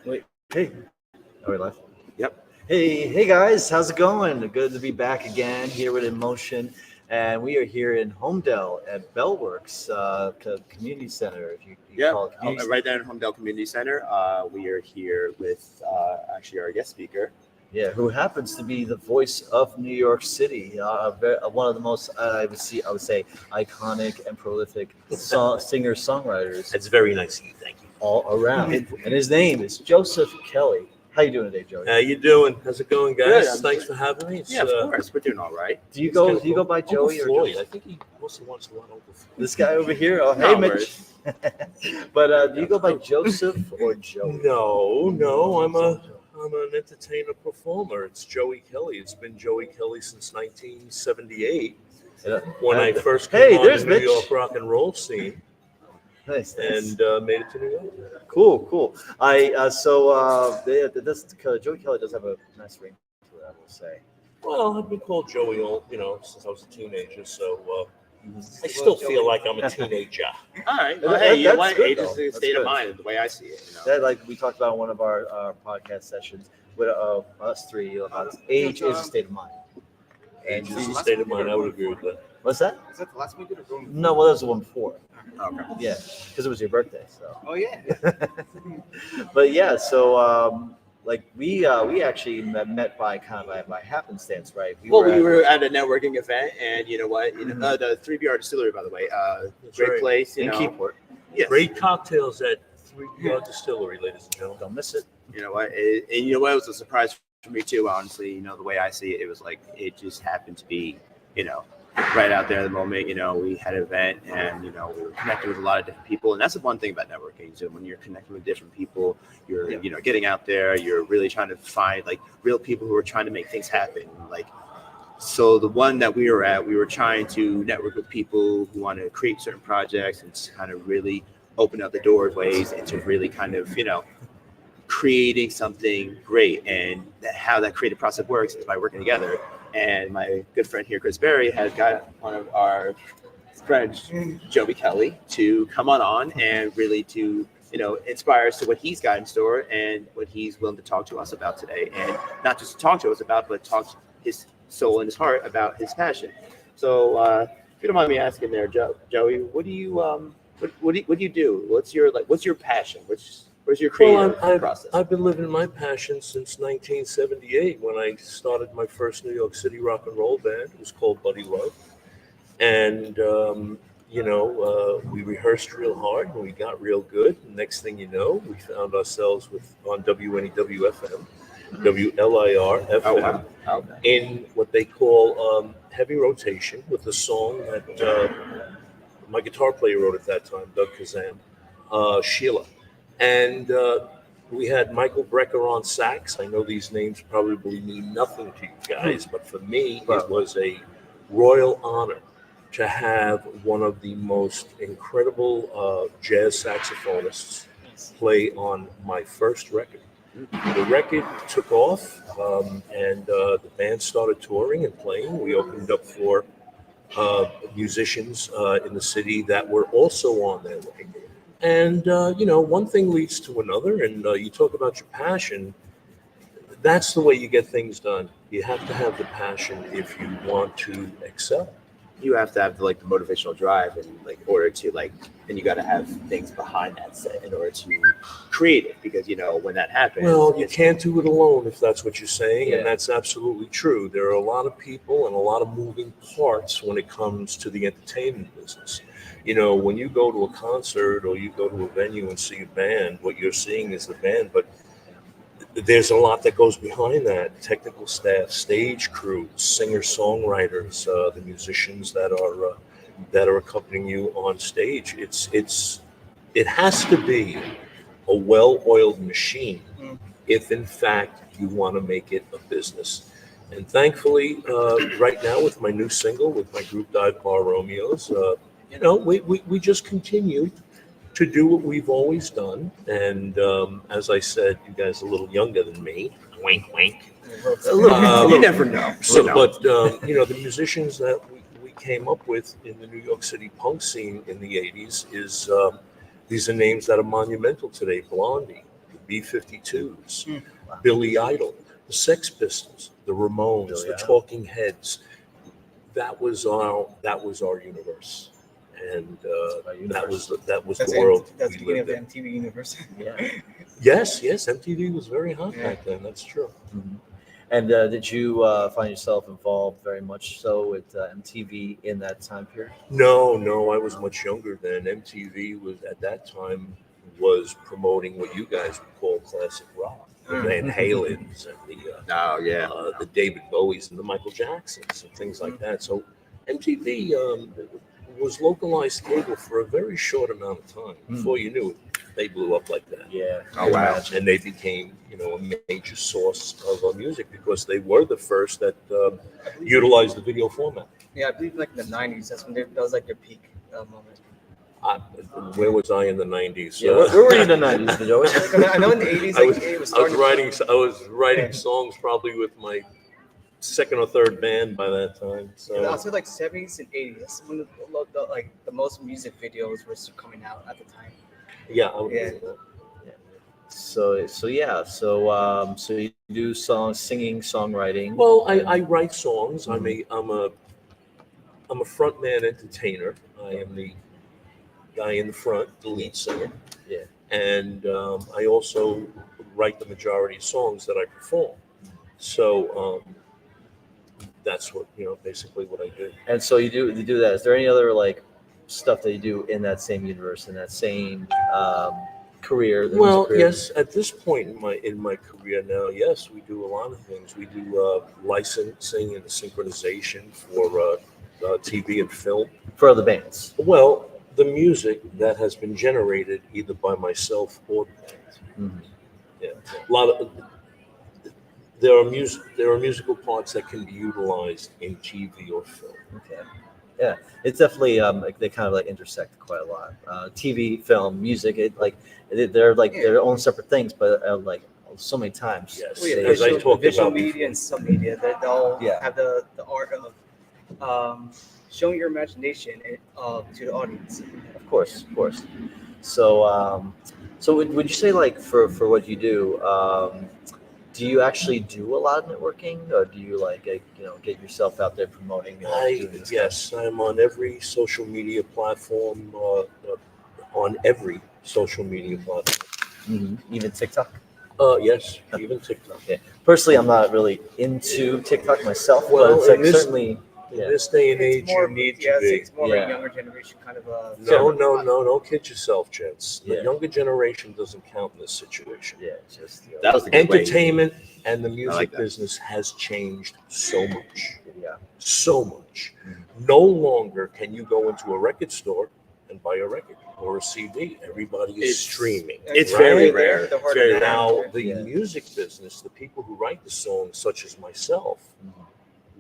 Wait, hey, are we live? Yep. Hey guys, how's it going? Good to be back again here with Emotion, and we are here in Holmdel at Bellworks Community Center. If you Yep. call it community. Right there in Holmdel Community Center. We are here with actually our guest speaker. Yeah, who happens to be the voice of New York City, one of the most I would say iconic and prolific singer-songwriters That's very nice of you. Thank you. all around, and his name is Joseph Kelly. How you doing today, Joey? How you doing? How's it going, guys? Good. Thanks for having me. Yeah, of course. We're doing all right. Do you go by Uncle Joey or Floyd? Joe? I think he mostly wants to want Uncle Floyd. This guy over here. Oh, hey, No Mitch. But do you go by Joseph or Joey? No. I'm an entertainer performer. It's Joey Kelly. It's been Joey Kelly since 1978 Yeah. when I first Hey, came on there's the New Mitch. York rock and roll scene Nice. and made it to New York. Cool. Joey Kelly does have a nice ring to it, I will say. Well, I've been called Joey all since I was a teenager, so I still feel like I'm a teenager. All right. That- Well, hey, you know that's what? good, Age is though. the That's state good. of mind, the way I see it. That, like we talked about in one of our podcast sessions with us three about age is a state of mind. Age is a state of mind. I would agree with that. What's that? Is that the last week or going? No, well, that was the one before. Okay. Yeah, because it was your birthday. So. Oh yeah. But yeah, so like we actually met by by happenstance, right? We were at a networking event, and you know what? The 3BR Distillery, by the way, great right. place. in Keyport. Yes. Great cocktails at 3BR Distillery, ladies and gentlemen. Don't miss it. You know what? And you know what? It was a surprise for me too. Honestly, the way I see it, it was like it just happened to be, right out there at the moment. We had an event, and we were connected with a lot of different people, and that's the one thing about networking. So when you're connecting with different people, you're getting out there. You're really trying to find like real people who are trying to make things happen. So the one that we were at, we were trying to network with people who want to create certain projects and kind of really open up the doorways into really kind of creating something great. And how that creative process works is by working together. And my good friend here, Chris Berry, has got one of our friends, Joey Kelly, to come on and really to inspire us to what he's got in store and what he's willing to talk to us about today. And not just talk to us about, but talk his soul and his heart about his passion. So if you don't mind me asking there, Joey, what do you do? What's your passion? Where's your creative process? I've been living my passion since 1978 when I started my first New York City rock and roll band. It was called Buddy Love. And, we rehearsed real hard and we got real good. And next thing you know, we found ourselves on WNEW-FM, WLIR-FM, Oh, wow. Okay. in what they call heavy rotation with a song that my guitar player wrote at that time, Doug Kazan, Sheila. And we had Michael Brecker on sax. I know these names probably mean nothing to you guys, but for me, it was a royal honor to have one of the most incredible jazz saxophonists play on my first record. The record took off, and the band started touring and playing. We opened up for musicians in the city that were also on their way. And, one thing leads to another, and you talk about your passion. That's the way you get things done. You have to have the passion if you want to excel. You have to have the motivational drive and order to and you got to have things behind that set in order to create it, because when that happens, Well, you can't do it alone if that's what you're saying, Yeah. and that's absolutely true. There are a lot of people and a lot of moving parts when it comes to the entertainment business. When you go to a concert or you go to a venue and see a band, what you're seeing is the band, but there's a lot that goes behind that: technical staff, stage crew, singer-songwriters, the musicians that are accompanying you on stage. It has to be a well-oiled machine if, in fact, you want to make it a business. And thankfully, right now with my new single, with my group Dive Bar Romeos, we just continue to do what we've always done. And as I said, you guys are a little younger than me. Wink, wink. you never know. But the musicians that we came up with in the New York City punk scene in the 80s these are names that are monumental today: Blondie, B-52s, Wow. Billy Idol, the Sex Pistols, the Ramones, Billy the Idol. Talking Heads. That was our universe, and that was That's the world that's we the beginning of lived the in. MTV universe. Yeah. Yes, MTV was very hot Yeah. back then. That's true. Mhm. And did you find yourself involved very much so with MTV in that time period? No, I was much younger then. MTV was at that time was promoting what you guys would call classic rock, the Van Halens and Oh yeah. the David Bowies and the Michael Jacksons and things like that. So MTV was localized cable for a very short amount of time. Before you knew it, they blew up like that. Yeah. Oh, wow. And they became, a major source of music because they were the first that utilized the video format. Yeah, I believe like in the '90s. That's when that was like their peak moment. Where was I in the '90s? Yeah. Where were you in the 90s, Joey? I know in the '80s, like it was I was starting. writing Yeah. songs probably with my second or third band by that time. And I'll So say like '70s and '80s. That's when the most music videos were coming out at the time. yeah, I would Yeah. agree with that. So you do singing, songwriting. Well, I write songs. I'm a front man entertainer. I am the guy in the front, the lead singer. Yeah. And I also write the majority of songs that I perform. So that's what basically what I do. And so you do that. Is there any other like stuff that you do in that same universe, in that same career? the Well, music career? yes, at this point in my career now, yes, we do a lot of things. We do licensing and synchronization for TV and film. For other bands. Well, the music that has been generated either by myself or the band. Mhm. Yeah, a lot of there are musical parts that can be utilized in TV or film. Okay. Yeah, it's definitely like they kind of like intersect quite a lot. TV, film, music, they're like their own separate things, but like so many times. Yes. Well, yeah, they- As I talked visual about media before. and some media, they all Yeah. have the art of showing your imagination to the audience. Of course. So would you say like for what you do you actually do a lot of networking, or do you like get yourself out there promoting? Doing this Yes, I'm on every social media platform. On every social media platform. stuff? Even TikTok. Yes, even TikTok. Yeah. Personally, I'm not really into TikTok myself, Well, but it's like in this- certainly. In Yeah. this day and It's age, more, you need yeah, to be. it's more of Yeah. a younger generation kind of a. No, don't kid yourself, gents. The Yeah. younger generation doesn't count in this situation. Yeah, just That was the good way. Entertainment and the music like that. business has changed so much. yeah. So much. No longer can you go into a record store and buy a record or a CD. Everybody is It's- streaming. It's right? very They're- rare. they're hard It's very to rare. Now, the Yeah. music business, the people who write the songs, such as myself, Mhm.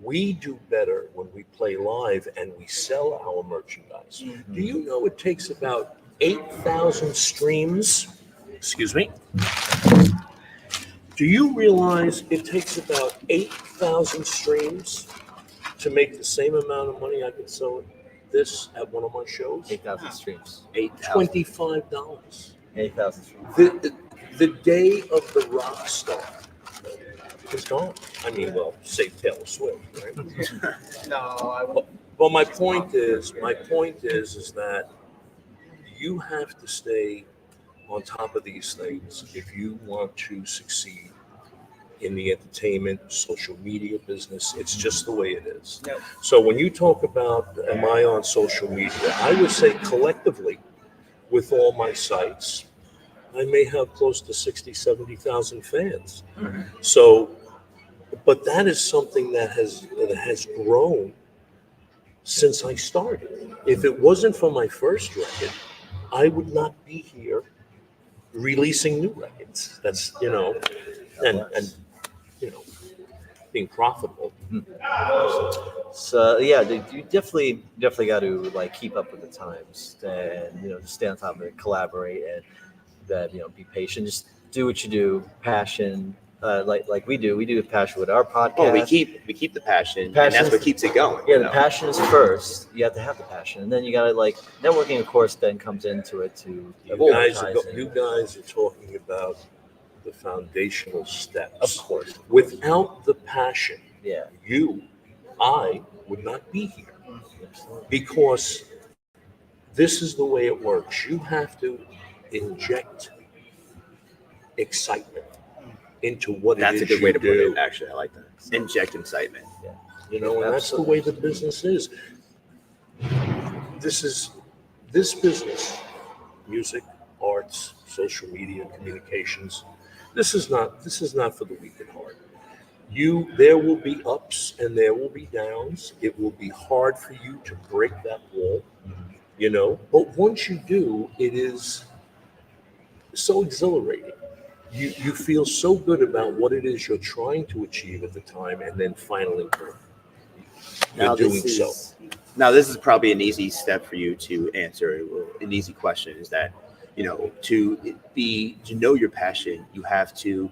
we do better when we play live and we sell our merchandise. Mhm. Do you know it takes about 8,000 streams? Excuse me. Do you realize it takes about 8,000 streams to make the same amount of money I could sell this at one of my shows? 8,000 streams. 8,000. $25. 8,000 streams. The day of the rock star is gone. I mean, well, save Taylor Swift, right? No, I would. Well, my point is that you have to stay on top of these things if you want to succeed in the entertainment, social media business. It's just the way it is. No. So when you talk about am I on social media, I would say collectively with all my sites, I may have close to 60, 70,000 fans. So, but that is something that has grown since I started. If it wasn't for my first record, I would not be here releasing new records. That's and being profitable. So yeah, you definitely got to like keep up with the times and just stay on top of it, collaborate, and that be patient. Just do what you do, passion. Like we do with passion with our podcast. Well, we keep the passion, and Passion's- that's what keeps it going. Yeah, you the know? passion is first. You have to have the passion, and then you got to like networking. Of course, then comes into it to You guys advertising. are talking about the foundational steps. Of course. Without the passion, Yeah. I would not be here, Absolutely. because this is the way it works. You have to inject excitement into what That's it a is good way you to put do. it. Actually, I like that. Inject excitement. Yeah. You know, and that's the way the business is. This business, music, arts, social media, communications. This is not for the weak at heart. There will be ups and there will be downs. It will be hard for you to break that wall, but once you do, it is so exhilarating. You feel so good about what it is you're trying to achieve at the time, and then finally you're Now doing this so. is now this is probably an easy step for you to answer. An easy question is that, to know your passion, you have to.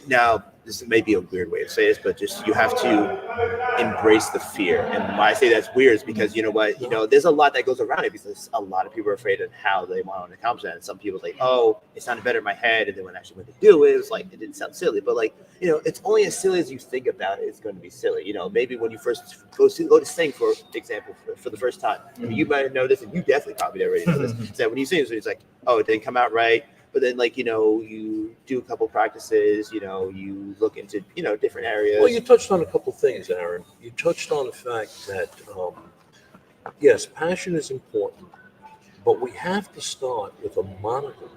Now, this may be a weird way to say this, but just you have to embrace the fear. And why I say that's weird is because you know what, there's a lot that goes around it, because a lot of people are afraid of how they want to accomplish that. And some people are like, oh, it sounded better in my head, and then when they do it, it was like it didn't sound silly. But it's only as silly as you think about it. It's going to be silly. Maybe when you first go to sing, for example, for the first time, I mean, you might know this, and you definitely probably already know this. Is that when you sing, it's like, oh, it didn't come out right. But then, you do a couple practices, you look into, different areas. Well, you touched on a couple things, Aaron. You touched on the fact that, yes, passion is important, but we have to start with a modicum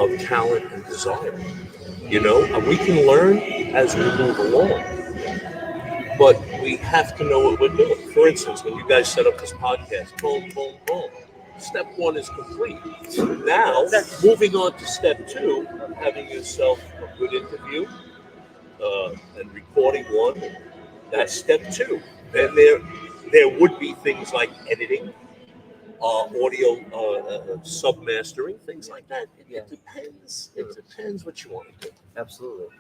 of talent and desire. And we can learn as we move along, but we have to know what we're doing. For instance, when you guys set up this podcast, boom, boom, boom. Step one is complete. Now, moving on to step two, having yourself a good interview and recording one. That's step two. Then there would be things like editing, audio submastering, things like that. It depends. It depends what you want to do. Absolutely.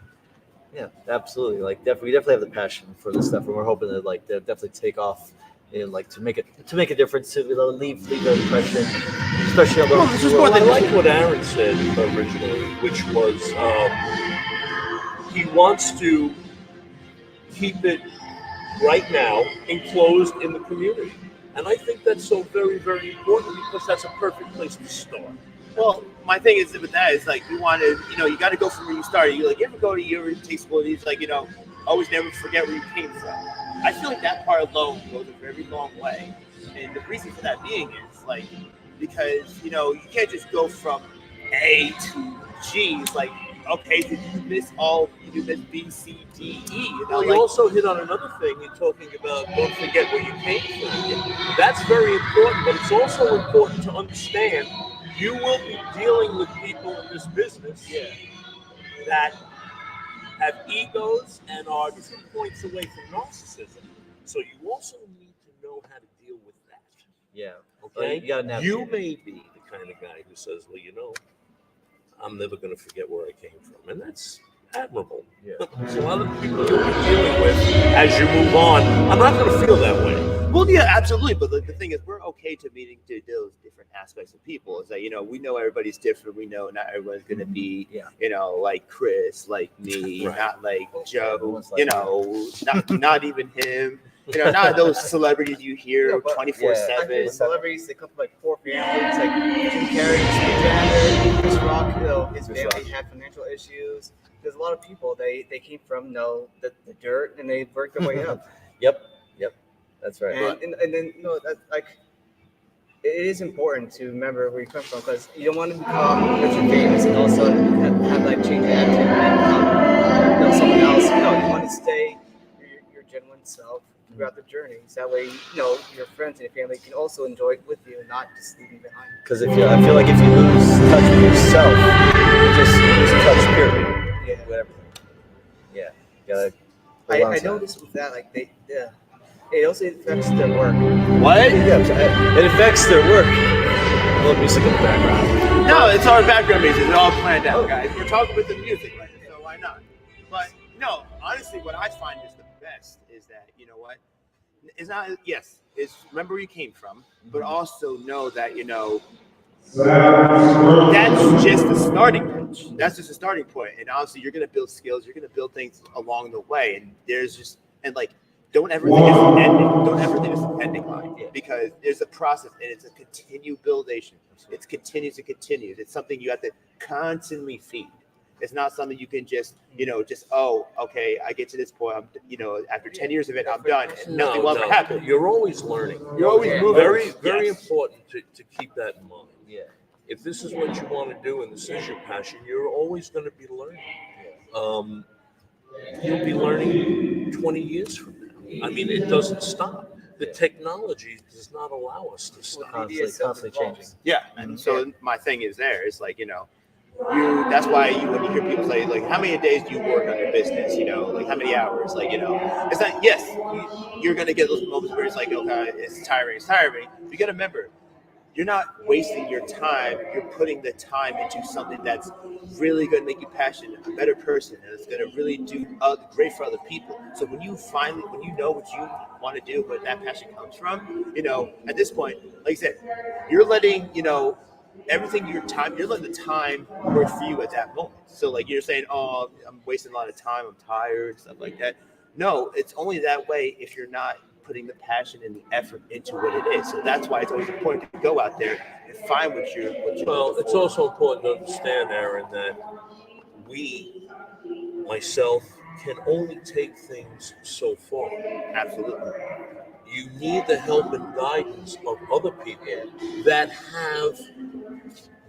Yeah, absolutely. We definitely have the passion for this stuff, and we're hoping that they'll definitely take off, and to make a difference, to leave an impression, especially on the. Well, I like what Aaron said originally, which was he wants to keep it right now enclosed in the community, and I think that's so very, very important, because that's a perfect place to start. Well, my thing is with that is you want to, you got to go from where you started. You ever take school, and it's always never forget where you came from. I feel like that part alone goes a very long way. And the reason for that being is because, you can't just go from A to G. It's okay, did you miss B, C, D, E? Well, you also hit on another thing. You're talking about don't forget where you came from. That's very important, but it's also important to understand you will be dealing with people in this business that have egos and are 2 points away from narcissism. So you also need to know how to deal with that. Yeah. Okay. You gotta navigate You it. may be the kind of guy who says, well, I'm never going to forget where I came from. And that's admirable. Yeah. There's a lot of people you'll be dealing with as you move on. I'm not going to feel that way. Well, yeah, absolutely. But the thing is, we're okay to meeting to those different aspects of people. It's we know everybody's different. We know not everyone's going to be, like Chris, like me, Right. not like Joe, Everyone's like not even him. Not those celebrities you hear but- 24/7. Celebrities, they come from poor families, Jim Carrey, Steve Jobs, Chris Rock. His family had financial issues. There's a lot of people they came from the dirt, and they worked their way up. Yep. That's right. And then that's it is important to remember where you come from, because you don't want to become rich and famous and also have change your attitude and become someone else. You want to stay your genuine self throughout the journey. So that way, your friends and your family can also enjoy it with you and not just leave you behind. Because I feel like if you lose touch with yourself, you just lose touch. Period. Yeah. With everything. Yeah. You gotta. I noticed with that, it also affects their work. What? Yeah, it affects their work. A little music in the background. No, it's our background music. It's all planned out, guys. We're talking with the music right now, so why not? But no, honestly, what I find is the best is that, it's not, yes, it's remember where you came from, but also know that, that's just the starting point. That's just a starting point. And honestly, you're going to build skills. You're going to build things along the way. And there's just, and like, don't ever think it's an ending. Don't ever think it's an ending line, because there's a process and it's a continued buildation. It continues and continues. It's something you have to constantly feed. It's not something you can just, oh, okay, I get to this point. After 10 years of it, I'm done, and nothing will ever happen. You're always learning. You're always moving. Very important to keep that in mind. Yeah. If this is what you want to do and this is your passion, you're always going to be learning. You'll be learning 20 years from now. I mean, it doesn't stop. The technology does not allow us to stop. Constantly changing. Yeah, and so my thing is it's like, that's why when you hear people say, like, how many days do you work on your business, like how many hours, like, it's not, yes, you're going to get those moments where it's like, okay, it's tiring, you got to remember, you're not wasting your time. You're putting the time into something that's really going to make you passionate, a better person, and it's going to really do great for other people. So when you know what you want to do, where that passion comes from, at this point, like I said, you're letting, everything you're letting the time work for you at that moment. So like you're saying, oh, I'm wasting a lot of time, I'm tired, stuff like that. No, it's only that way if you're not putting the passion and the effort into what it is. So that's why it's always important to go out there and find what you're Well, it's also important to understand, Aaron, that myself, can only take things so far. Absolutely. You need the help and guidance of other people that have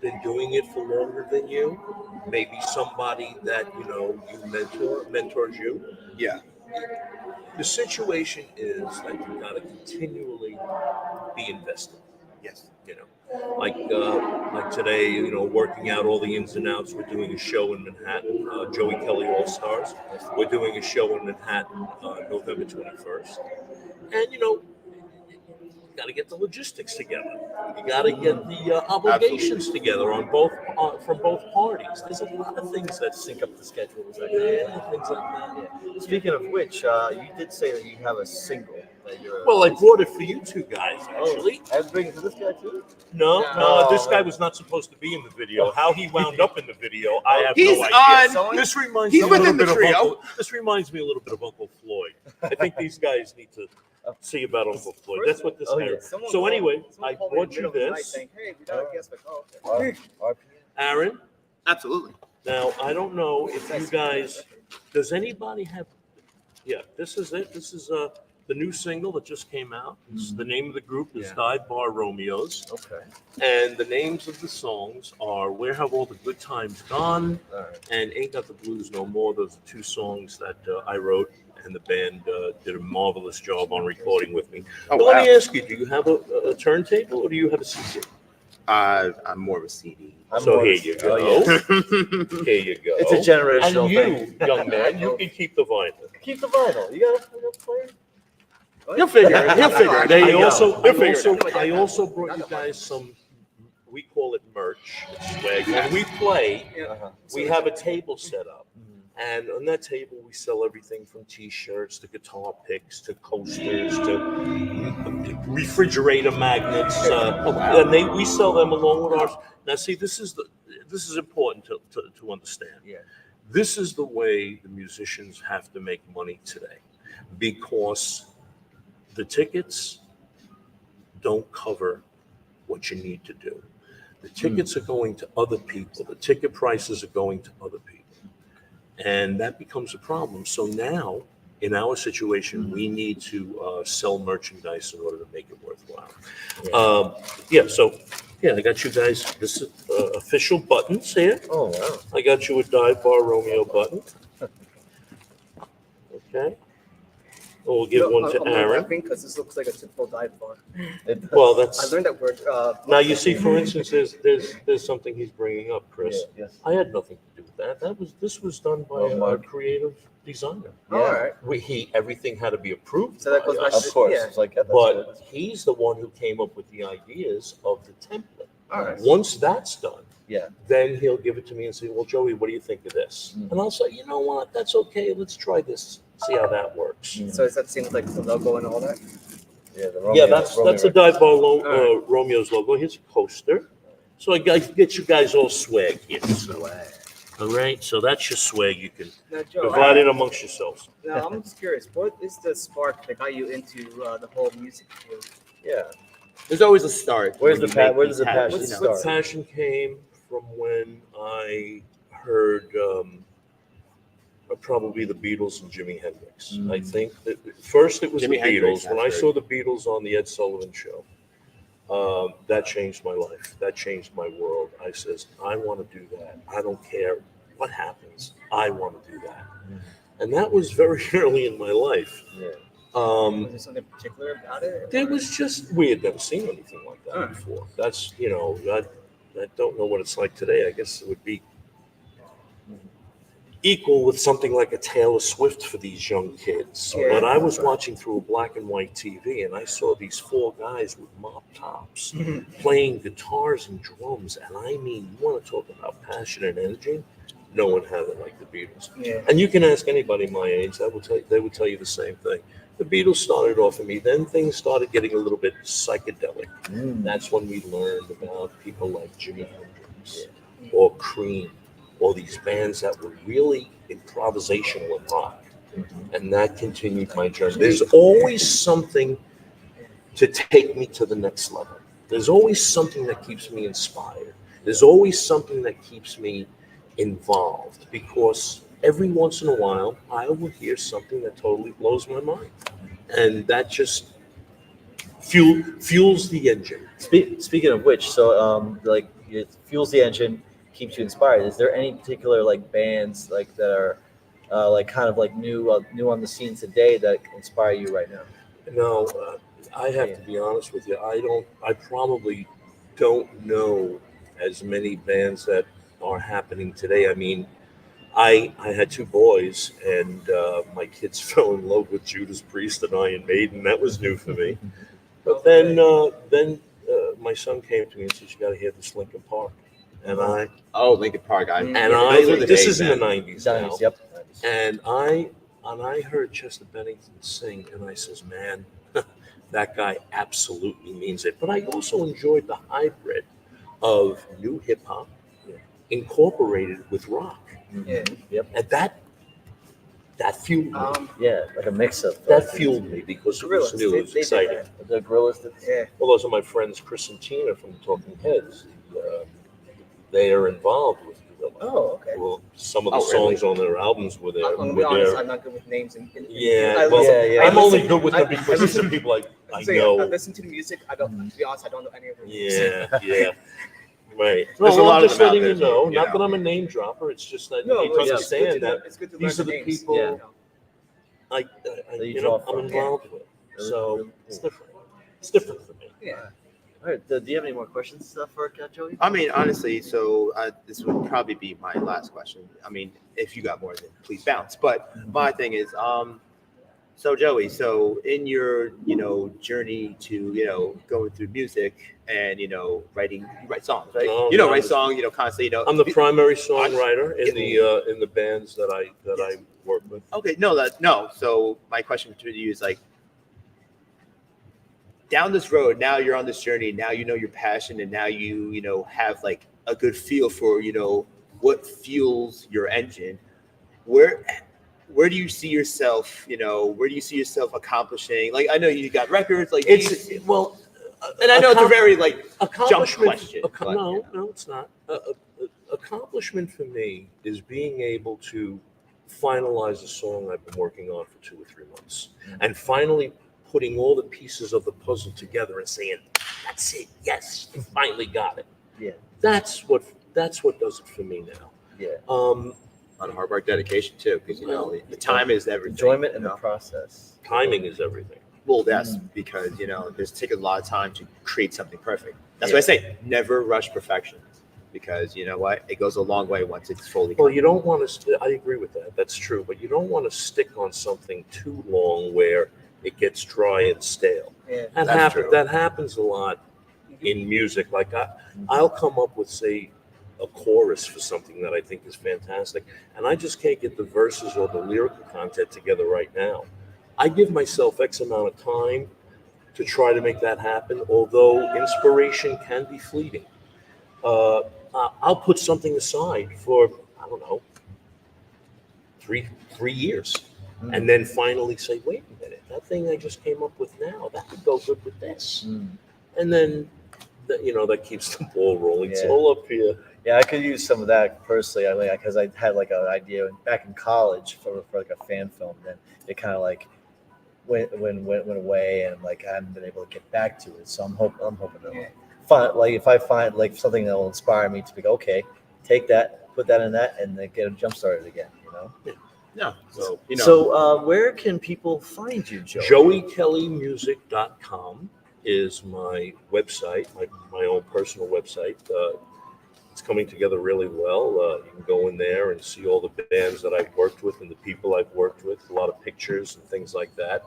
been doing it for longer than you. Maybe somebody that you mentors you. Yeah. The situation is that you got to continually be invested. Yes. Like today, working out all the ins and outs. We're doing a show in Manhattan, Joey Kelly All Stars. We're doing a show in Manhattan, November 21st. And you got to get the logistics together. You got to get the obligations together on from both parties. There's a lot of things that Sync up the schedules. things like that. Yeah. Speaking of which, you did say that you have a single that you're. Well, I brought it for you two guys, actually. I was bringing it for this guy too. No, this guy was not supposed to be in the video. How he wound up in the video, I have He's no idea. on. This reminds He's me a little within the bit trio. of Uncle. This reminds me a little bit of Uncle Floyd. I think these guys need to see about Uncle Floyd. That's what this guy. yeah. So anyway, I brought you this, Saying, hey, we got a guest, okay. Aaron. Absolutely. Now I don't know if you guys. Does anybody have? Yeah, this is it. This is the new single that just came out. The name of the group is Dive Bar Romeos. Okay. And the names of the songs are Where Have All the Good Times Gone and Ain't Got the Blues No More. Those are two songs that I wrote, and the band did a marvelous job on recording with me. Oh, But wow. let me ask you, do you have a turntable or do you have a CD? I'm more of a CD. So here you go. Here you go. It's a generational And you, young man, you can keep the vinyl. Keep the vinyl. You got to play it? He'll figure it. He'll figure it. There you go. I also brought you guys some, we call it merch, it's swag. When we play, we have a table set up. And on that table, we sell everything from T-shirts to guitar picks to coasters to refrigerator magnets. And we sell them along with ours. Now, see, this is important to understand. Yeah. This is the way the musicians have to make money today, because the tickets don't cover what you need to do. The tickets are going to other people. The ticket prices are going to other people. And that becomes a problem. So now, in our situation, we need to sell merchandise in order to make it worthwhile. I got you guys this official buttons here. Oh, wow. I got you a Dive Bar Romeo button. Okay. We'll give one to Aaron. Because this looks like a typical dive bar. Well, I that's learned that word. now you see. For instance, there's something he's bringing up, Chris. Yes. I had nothing to do with that. This was done by a creative designer. All right. Everything had to be approved. So that goes by back us, Of course. Yeah. It's like, but he's the one who came up with the ideas of the template. All right. Once that's done, yeah. then he'll give it to me and say, "Well, Joey, what do you think of this?" And I'll say, "You know what? That's okay. Let's try this. See how that works." So does that seem like the logo and all that? Yeah, Yeah, that's a Dive Bar Romeo's logo. Here's a coaster. So I get you guys all swag here. Swag. All right, so that's your swag. You can Now, Joe, divide it amongst yourselves. now I'm just curious. What is the spark that got you into the whole music field? Yeah. There's always a start. Where's when the you make where does these the habits, passion you know? start? The passion came from when I heard probably the Beatles and Jimi Hendrix. I think that first it was Jimi the Hendrix, Beatles. When I that's saw the Beatles on the Ed Sullivan Show, that changed my life. That changed my world. I says, I want to do that. I don't care what happens. I want to do that. And that was very early in my life. Yeah. Was there something particular about it? There was just, we had never seen anything like that before. That's, I don't know what it's like today. I guess it would be equal with something like a Taylor Swift for these young kids. Yeah. But I was watching through a black and white TV, and I saw these four guys with mop tops playing guitars and drums. And I mean, you want to talk about passion and energy? No one had it like the Beatles. Yeah. And you can ask anybody my age, they would tell you the same thing. The Beatles started off for me. Then things started getting a little bit psychedelic. That's when we learned about people like Jimi Hendrix or Cream, or these bands that were really improvisational and rock. And that continued my journey. There's always something to take me to the next level. There's always something that keeps me inspired. There's always something that keeps me involved, because every once in a while I will hear something that totally blows my mind. And that just fuels the engine. Speaking of which, so like it fuels the engine, keeps you inspired. Is there any particular like bands like that are like kind of like new on the scene today that inspire you right now? No, I have to be honest with you. I probably don't know as many bands that are happening today. I mean, I had two boys, and my kids fell in love with Judas Priest and Iron Maiden. That was new for me. But then my son came to me and said, "You got to hear this Linkin Park." And Linkin Park. This is in the 90s now. 90s, yep. And I heard Chester Bennington sing, and I says, man, that guy absolutely means it. But I also enjoyed the hybrid of new hip hop incorporated with rock. Yeah. Yep. And that fueled me. Yeah, like a mix of That fueled me because it was Gorillaz, new, it was they did exciting. that. the Gorillaz. Yeah. Well, those are my friends Chris and Tina from the Talking Heads. They are involved with Gorillaz. Oh, okay. Well, some of the Oh, really? songs on their albums were there. I'm gonna be were honest. there. I'm not good with names and. Yeah, I well, listen- I'm I only listen- good with them I because these are people I So, I know. listen to the music. I don't. To be honest, I don't know any of them. Yeah, right. There's a Well, lot I'm of just them out letting you there, know. you Not know. that I'm a name dropper. It's just that No, you need to but it's good understand to know- that it's good to these learn are the names. people Yeah. I you you draw know, from. I'm involved with. Really, So really it's cool. different. It's different for me. Yeah. All right. Do you have any more questions for Joey? I mean, honestly, so this would probably be my last question. I mean, if you got more, then please bounce. But my thing is, so Joey, so in your, journey to, going through music and, writing, you write songs, right? No, Write songs, constantly, I'm the primary songwriter in Yeah. the bands that I Yes. work with. Okay, no. So my question to you is like, down this road, now you're on this journey, now you know your passion, and now you have like a good feel for, what fuels your engine. Where do you see yourself, where do you see yourself accomplishing? Like, I know you got records, like and I know it's a very like jump accomplishment. question. but, No, it's not. Accomplishment for me is being able to finalize a song I've been working on for 2 or 3 months, and finally putting all the pieces of the puzzle together and saying, "That's it. Yes, you finally got it." Yeah. That's what does it for me now. Yeah. a lot of hard work, dedication too, because the time is everything. Enjoyment in you the know? process. Timing is everything. Well, that's because there's taken a lot of time to create something perfect. That's why I say never rush perfection, because you know what, it goes a long way once it's fully. Well, you don't want to. I agree with that. That's true, but you don't want to stick on something too long where it gets dry and stale. Yeah. That's true. That happens a lot in music. Like I'll come up with, say, a chorus for something that I think is fantastic, and I just can't get the verses or the lyrical content together right now. I give myself X amount of time to try to make that happen, although inspiration can be fleeting. I'll put something aside for, I don't know, three years, and then finally say, wait a minute, that thing I just came up with now, that could go good with this. And then, that keeps the ball rolling. It's Yeah. all up here. Yeah, I could use some of that personally. I mean, because I had like an idea back in college for like a fan film, and it kind of like went away, and like I haven't been able to get back to it. So I'm hoping to find, like, if I find like something that will inspire me to be okay, take that, put that in that, and then get a jump started again. No, so So where can people find you, Joe? JoeyKellyMusic.com is my website, my own personal website. It's coming together really well. You can go in there and see all the bands that I've worked with and the people I've worked with, a lot of pictures and things like that.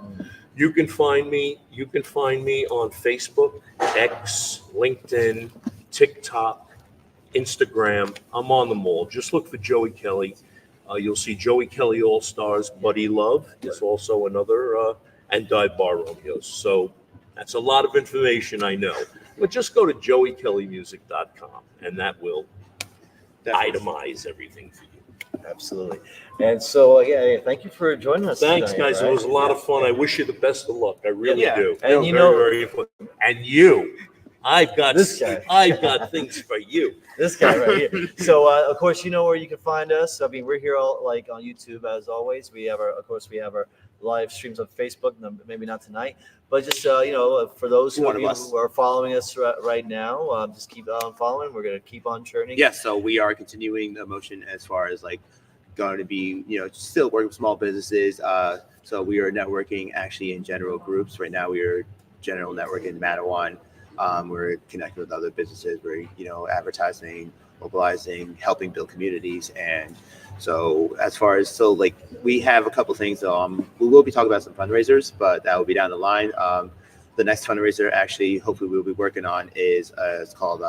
You can find me on Facebook, X, LinkedIn, TikTok, Instagram. I'm on them all. Just look for Joey Kelly. You'll see Joey Kelly All Stars. Buddy Love is also another, and Dive Bar Romeos. So that's a lot of information, I know. But just go to joeykellymusic.com, and that will itemize everything for you. Absolutely. And so, thank you for joining us. Thanks, tonight, guys. right? It was a lot of fun. I wish you the best of luck. I really do. And Very fun. And you, I've got This guy. I've got things for you. This guy right here. So, of course, you know where you can find us. I mean, we're here all, like on YouTube as always. We have our live streams on Facebook. Maybe not tonight, but just for those who are following us right now, just keep on following. We're gonna keep on churning. Yes, so we are continuing the motion as far as like going to be, still working with small businesses. So we are networking actually in general groups. Right now we are general networking in Mattawan. We're connecting with other businesses. We're, advertising, mobilizing, helping build communities. And so as far as, we have a couple things. We will be talking about some fundraisers, but that will be down the line. The next fundraiser actually, hopefully we'll be working on is, it's called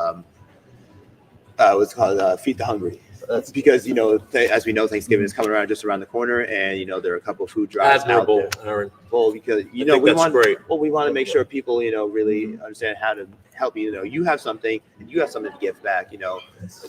Feed the Hungry. That's because, as we know, Thanksgiving is coming around just around the corner, and, there are a couple of food drives Admirable, out there. Aaron. Well, because, we want to make sure people, really understand how to help you. You have something and you have something to give back.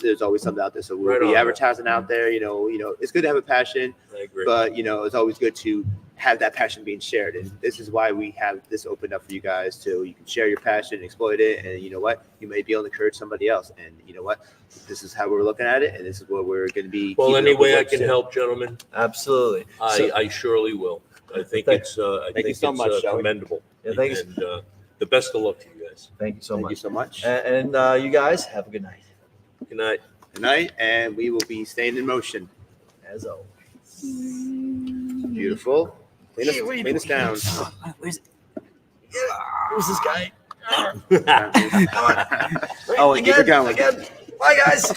There's always something out there. So we'll be advertising out there. It's good to have a passion, I agree. but, it's always good to have that passion being shared. And this is why we have this opened up for you guys to, you can share your passion, exploit it. And you know what, you may be able to encourage somebody else. And you know what, this is how we're looking at it. And this is what we're going to be. Well, any way I can help, gentlemen, Absolutely. I surely will. I think it's commendable. Yeah, thanks. And the best of luck to you guys. Thank you so Thank much. you so much. And you guys have a good night. Good night. Good night. And we will be staying in motion. As always. Beautiful. Clean us down. Who's this guy? Oh, and keep it going. Again. Bye, guys.